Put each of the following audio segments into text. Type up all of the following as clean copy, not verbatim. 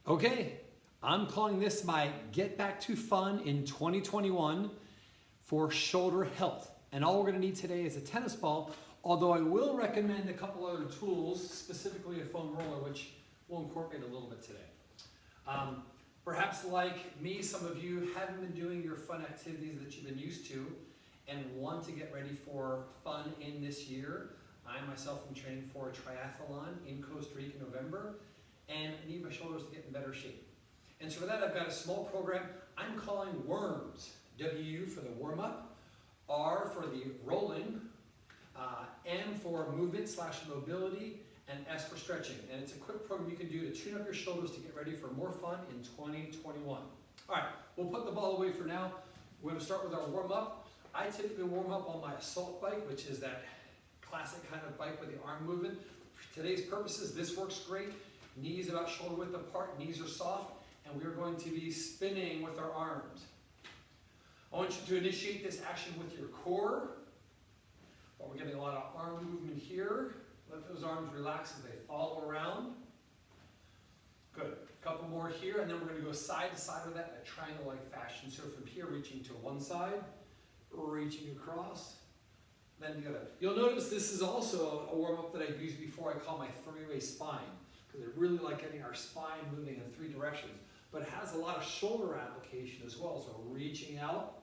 Okay, I'm calling this my Get Back to Fun in 2021 for shoulder health. And all we're gonna need today is a tennis ball, although I will recommend a couple other tools, specifically a foam roller, which we'll incorporate a little bit today. Perhaps like me, some of you haven't been doing your fun activities that you've been used to and want to get ready for fun in this year. I myself am training for a triathlon in Costa Rica in November, and I need my shoulders to get in better shape. And so for that, I've got a small program I'm calling WORMS. W for the warm-up, R for the rolling, M for movement/mobility, and S for stretching. And it's a quick program you can do to tune up your shoulders to get ready for more fun in 2021. All right, we'll put the ball away for now. We're gonna start with our warm-up. I typically warm up on my assault bike, which is that classic kind of bike with the arm movement. For today's purposes, this works great. Knees about shoulder width apart, knees are soft, and we're going to be spinning with our arms. I want you to initiate this action with your core. But we're getting a lot of arm movement here. Let those arms relax as they follow around. Good. A couple more here, and then we're going to go side to side with that in a triangle-like fashion. So from here, reaching to one side, reaching across, then the other. You'll notice this is also a warm-up that I've used before. I call my three-way spine, because I really like getting our spine moving in three directions. But it has a lot of shoulder application as well. So reaching out.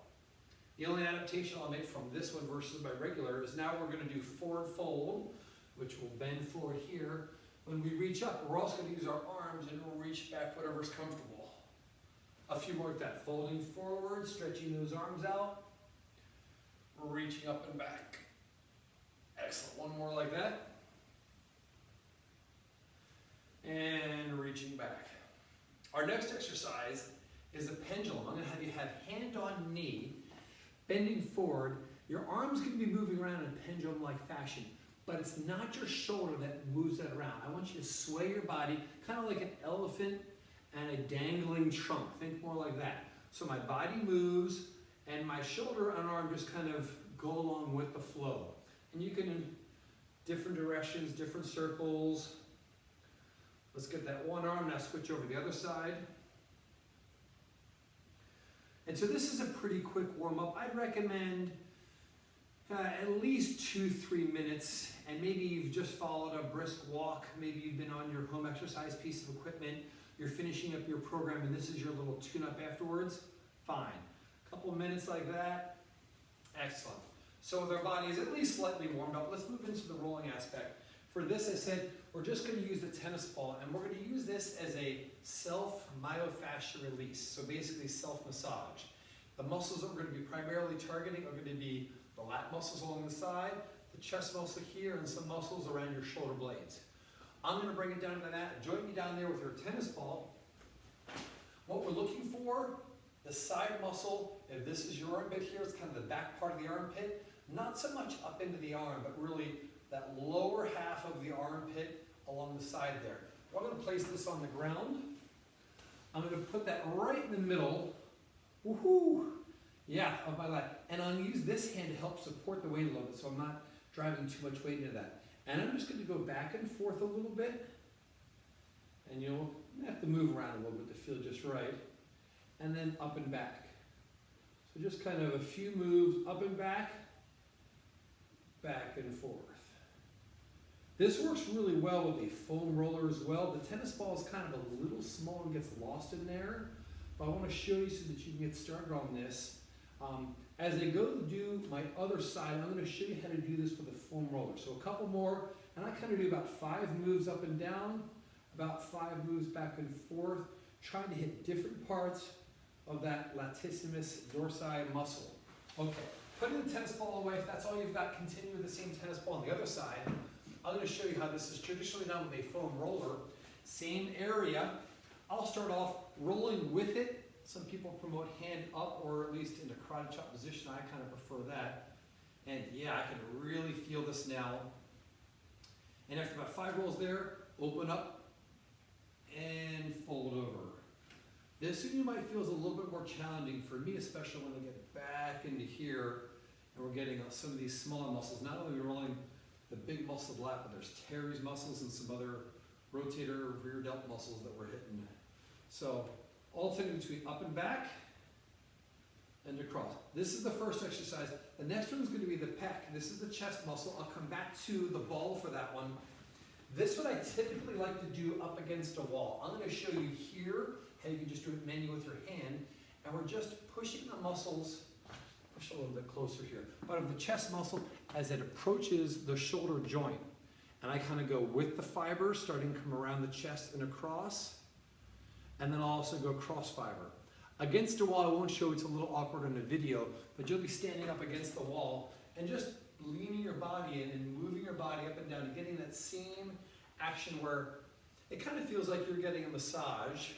The only adaptation I'll make from this one versus my regular is now we're going to do forward fold, which will bend forward here. When we reach up, we're also going to use our arms and we'll reach back whatever's comfortable. A few more like that. Folding forward, stretching those arms out. Reaching up and back. Excellent. One more like that. And reaching back. Our next exercise is a pendulum. I'm going to have you have hand on knee, bending forward. Your arm's going to be moving around in a pendulum-like fashion, but it's not your shoulder that moves that around. I want you to sway your body, kind of like an elephant and a dangling trunk. Think more like that. So my body moves, and my shoulder and arm just kind of go along with the flow. And you can, in different directions, different circles. Let's get that one arm, now switch over to the other side. And so this is a pretty quick warm-up. I'd recommend at least 2-3 minutes, and maybe you've just followed a brisk walk, maybe you've been on your home exercise piece of equipment, you're finishing up your program and this is your little tune-up afterwards, fine. A couple of minutes like that, excellent. So with our bodies at least slightly warmed up, let's move into the rolling aspect. For this, I said, we're just going to use the tennis ball, and we're going to use this as a self-myofascial release, so basically self-massage. The muscles that we're going to be primarily targeting are going to be the lat muscles along the side, the chest muscle here, and some muscles around your shoulder blades. I'm going to bring it down to the mat. Join me down there with your tennis ball. What we're looking for, the side muscle, if this is your armpit here, it's kind of the back part of the armpit, not so much up into the arm, but really that lower half of the armpit along the side there. I'm going to place this on the ground. I'm going to put that right in the middle. Woohoo! Yeah, of my lat. And I'll use this hand to help support the weight a little bit so I'm not driving too much weight into that. And I'm just going to go back and forth a little bit. And you'll have to move around a little bit to feel just right. And then up and back. So just kind of a few moves up and back and forth. This works really well with a foam roller as well. The tennis ball is kind of a little small and gets lost in there, but I want to show you so that you can get started on this. As I go to do my other side, I'm going to show you how to do this with a foam roller. So a couple more, and I kind of do about 5 moves up and down, about 5 moves back and forth, trying to hit different parts of that latissimus dorsi muscle. Okay, putting the tennis ball away, if that's all you've got, continue with the same tennis ball on the other side. I'm going to show you how this is traditionally done with a foam roller. Same area. I'll start off rolling with it. Some people promote hand up, or at least in a karate chop position. I kind of prefer that. And yeah, I can really feel this now. And after about 5 rolls there, open up and fold over. This one you might feel is a little bit more challenging for me, especially when I get back into here and we're getting some of these smaller muscles. Not only are we rolling the big muscle of the lat, but there's teres muscles and some other rotator rear delt muscles that we're hitting So alternating between up and back and across. This is the first exercise. The next one is going to be the pec. This is the chest muscle. I'll come back to the ball for that one. This one I typically like to do up against a wall. I'm going to show you here how you can just do it manually with your hand. And we're just pushing the muscles, push a little bit closer here, but of the chest muscle as it approaches the shoulder joint. And I kind of go with the fibers, starting to come around the chest and across. And then I'll also go cross fiber. Against a wall, I won't show, it's a little awkward in the video, but you'll be standing up against the wall and just leaning your body in and moving your body up and down and getting that same action where it kind of feels like you're getting a massage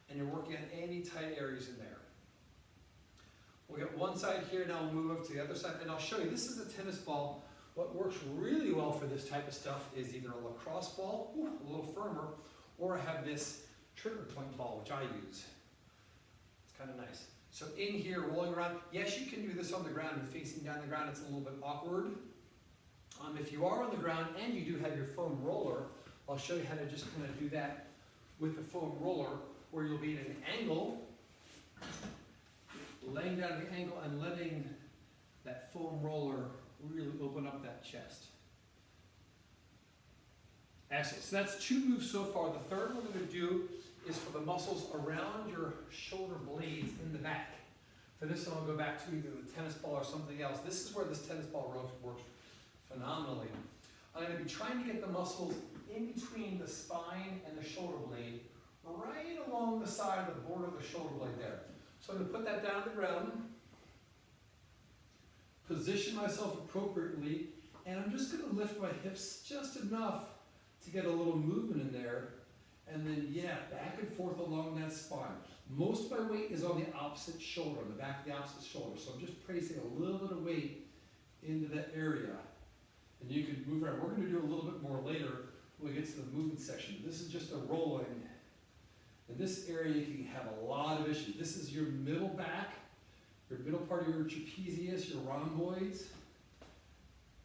and you're working on any tight areas in there. We'll get one side here, now we'll move up to the other side, and I'll show you, this is a tennis ball. What works really well for this type of stuff is either a lacrosse ball, a little firmer, or I have this trigger point ball, which I use. It's kind of nice. So in here, rolling around, yes, you can do this on the ground and facing down the ground, it's a little bit awkward. If you are on the ground and you do have your foam roller, I'll show you how to just kind of do that with the foam roller, where you'll be at an angle, laying down at the angle and letting that foam roller really open up that chest. Excellent. So that's 2 moves so far. The third one we're going to do is for the muscles around your shoulder blades in the back. For this one, I'll go back to either the tennis ball or something else. This is where this tennis ball works phenomenally. I'm going to be trying to get the muscles in between the spine and the shoulder blade, right along the side of the border of the shoulder blade there. So I'm going to put that down on the ground, position myself appropriately, and I'm just going to lift my hips just enough to get a little movement in there, and then back and forth along that spine. Most of my weight is on the opposite shoulder, on the back of the opposite shoulder, so I'm just placing a little bit of weight into that area. And you can move around. We're going to do a little bit more later when we get to the movement section. This is just a rolling. In this area, you can have a lot of issues. This is your middle back, your middle part of your trapezius, your rhomboids.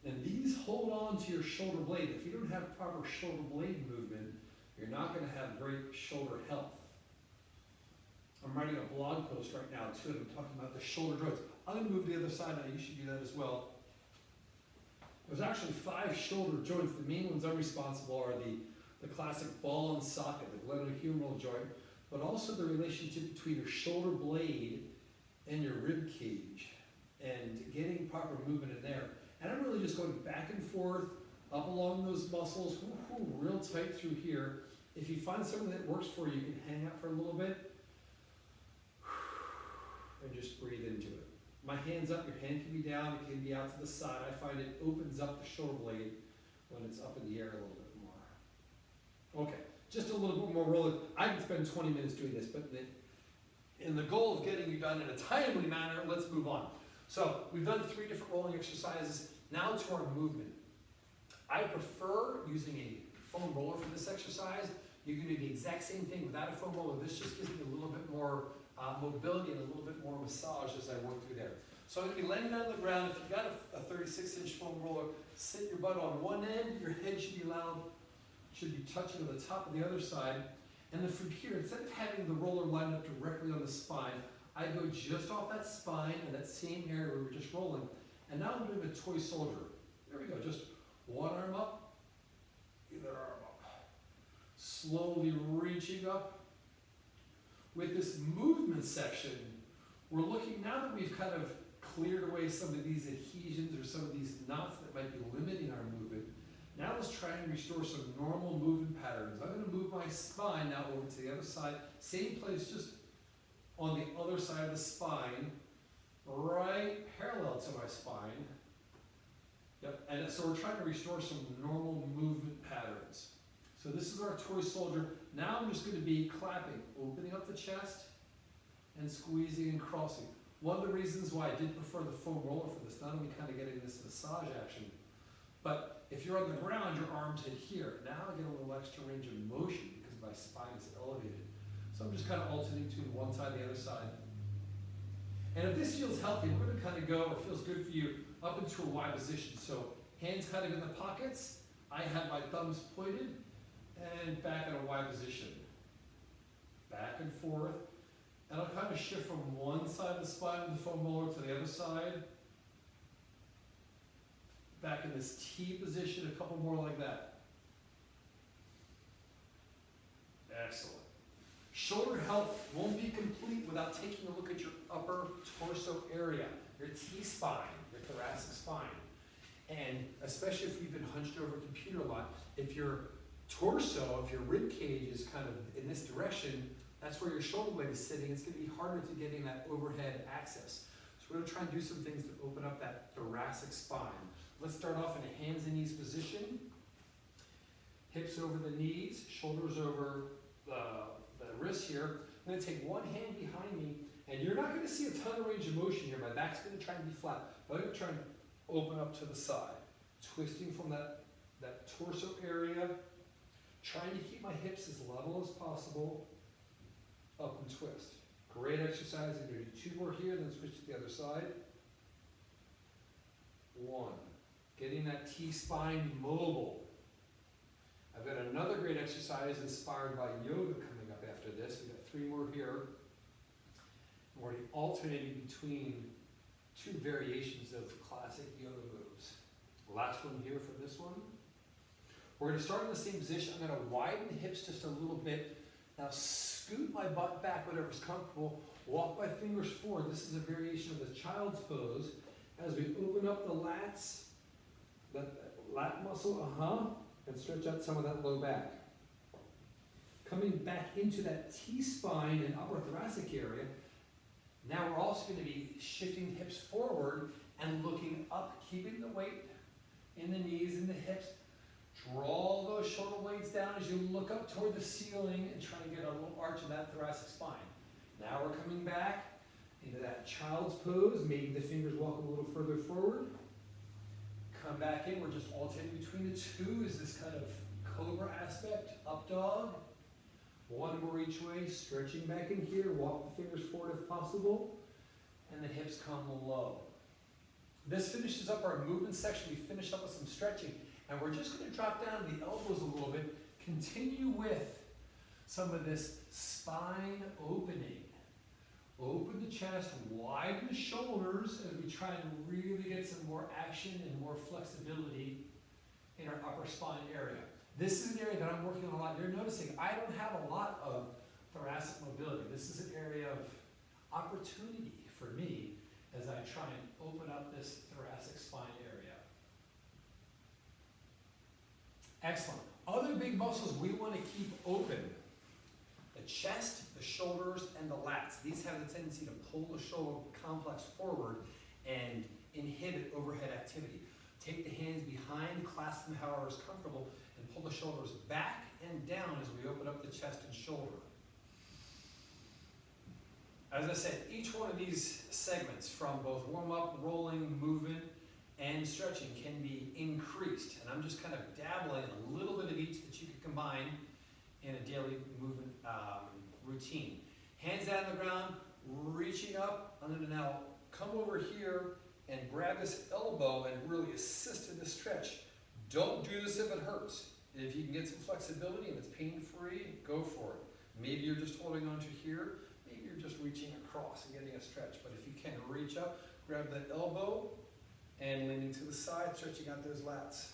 And these hold on to your shoulder blade. If you don't have proper shoulder blade movement, you're not going to have great shoulder health. I'm writing a blog post right now too, and I'm talking about the shoulder joints. I'm going to move to the other side now. You should do that as well. There's actually 5 shoulder joints. The main ones I'm responsible are the classic ball and socket, the glenohumeral joint, but also the relationship between your shoulder blade and your rib cage, and getting proper movement in there. And I'm really just going back and forth, up along those muscles, real tight through here. If you find something that works for you, you can hang out for a little bit, and just breathe into it. My hand's up, your hand can be down, it can be out to the side. I find it opens up the shoulder blade when it's up in the air a little bit more. Okay, just a little bit more rolling. I could spend 20 minutes doing this, but in the goal of getting you done in a timely manner, let's move on. So we've done 3 different rolling exercises. Now to our movement. I prefer using a foam roller for this exercise. You can do the exact same thing without a foam roller. This just gives me a little bit more mobility and a little bit more massage as I work through there. So I'm going to be laying down on the ground. If you've got a 36-inch foam roller, sit your butt on one end. Your head should be touching to the top of the other side. And then from here, instead of having the roller lined up directly on the spine, I go just off that spine and that same area where we were just rolling. And now I'm doing a toy soldier. There we go, just one arm up, the other arm up. Slowly reaching up. With this movement section, we're looking, now that we've kind of cleared away some of these adhesions or some of these knots that might be limiting our movement, now let's try and restore some normal movement patterns. I'm going to move my spine now over to the other side, same place, just on the other side of the spine, right parallel to my spine. Yep, and so we're trying to restore some normal movement patterns. So this is our toy soldier. Now I'm just going to be clapping, opening up the chest and squeezing and crossing. One of the reasons why I did prefer the foam roller for this, not only kind of getting this massage action, but if you're on the ground, your arms hit here. Now I get a little extra range of motion because my spine is elevated. So I'm just kind of alternating between one side and the other side. And if this feels healthy, we're going to kind of go, it feels good for you, up into a Y position. So hands kind of in the pockets. I have my thumbs pointed and back in a Y position. Back back and forth. And I'll kind of shift from one side of the spine of the foam roller to the other side. Back in this T position, a couple more like that. Excellent. Shoulder health won't be complete without taking a look at your upper torso area, your T-spine, your thoracic spine. And especially if you've been hunched over a computer a lot, if your torso, if your rib cage is kind of in this direction, that's where your shoulder blade is sitting. It's going to be harder to get in that overhead access. So we're going to try and do some things to open up that thoracic spine. Let's start off in a hands and knees position. Hips over the knees, shoulders over the wrists here. I'm going to take one hand behind me, and you're not going to see a ton of range of motion here. My back's going to try and be flat, but I'm going to try and open up to the side, twisting from that torso area, trying to keep my hips as level as possible, up and twist. Great exercise. I'm going to do two more here, then switch to the other side. One. Getting that T-spine mobile. I've got another great exercise inspired by yoga coming up after this. We've got three more here. We're alternating between two variations of classic yoga moves. Last one here for this one. We're going to start in the same position. I'm going to widen the hips just a little bit. Now scoot my butt back, whatever's comfortable. Walk my fingers forward. This is a variation of the child's pose. As we open up the lats, that lat muscle, and stretch out some of that low back. Coming back into that T-spine and upper thoracic area. Now we're also going to be shifting hips forward and looking up, keeping the weight in the knees and the hips. Draw those shoulder blades down as you look up toward the ceiling and try to get a little arch of that thoracic spine. Now we're coming back into that child's pose. Maybe the fingers walk a little further forward. Come back in. We're just alternating between the two. Is this kind of cobra aspect, up dog. One more each way, stretching back in here. Walk the fingers forward if possible. And the hips come low. This finishes up our movement section. We finish up with some stretching. And we're just going to drop down the elbows a little bit. Continue with some of this spine opening. Open the chest, widen the shoulders as we try and really get some more action and more flexibility in our upper spine area. This is an area that I'm working on a lot. You're noticing I don't have a lot of thoracic mobility. This is an area of opportunity for me as I try and open up this thoracic spine area. Excellent. Other big muscles we want to keep open. The chest, the shoulders, and the lats. These have the tendency to pull the shoulder complex forward and inhibit overhead activity. Take the hands behind, clasp them however is comfortable, and pull the shoulders back and down as we open up the chest and shoulder. As I said, each one of these segments, from both warm-up, rolling, movement, and stretching, can be increased. And I'm just kind of dabbling in a little bit of each that you can combine in a daily movement routine. Hands down on the ground, reaching up. I'm going to now come over here and grab this elbow and really assist in the stretch. Don't do this if it hurts. If you can get some flexibility and it's pain-free, go for it. Maybe you're just holding on to here. Maybe you're just reaching across and getting a stretch. But if you can, reach up, grab that elbow, and leaning to the side, stretching out those lats.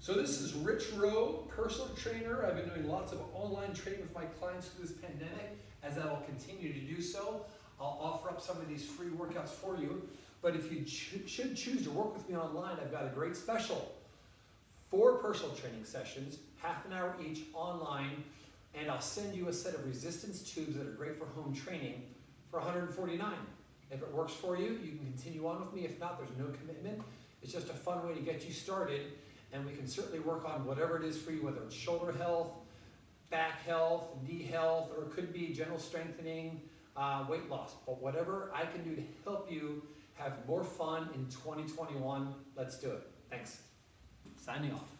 So this is Rich Rowe, personal trainer. I've been doing lots of online training with my clients through this pandemic. As I will continue to do so, I'll offer up some of these free workouts for you. But if you should choose to work with me online, I've got a great special. 4 personal training sessions, half an hour each online, and I'll send you a set of resistance tubes that are great for home training for $149. If it works for you, you can continue on with me. If not, there's no commitment. It's just a fun way to get you started. And we can certainly work on whatever it is for you, whether it's shoulder health, back health, knee health, or it could be general strengthening, weight loss. But whatever I can do to help you have more fun in 2021, let's do it. Thanks. Signing off.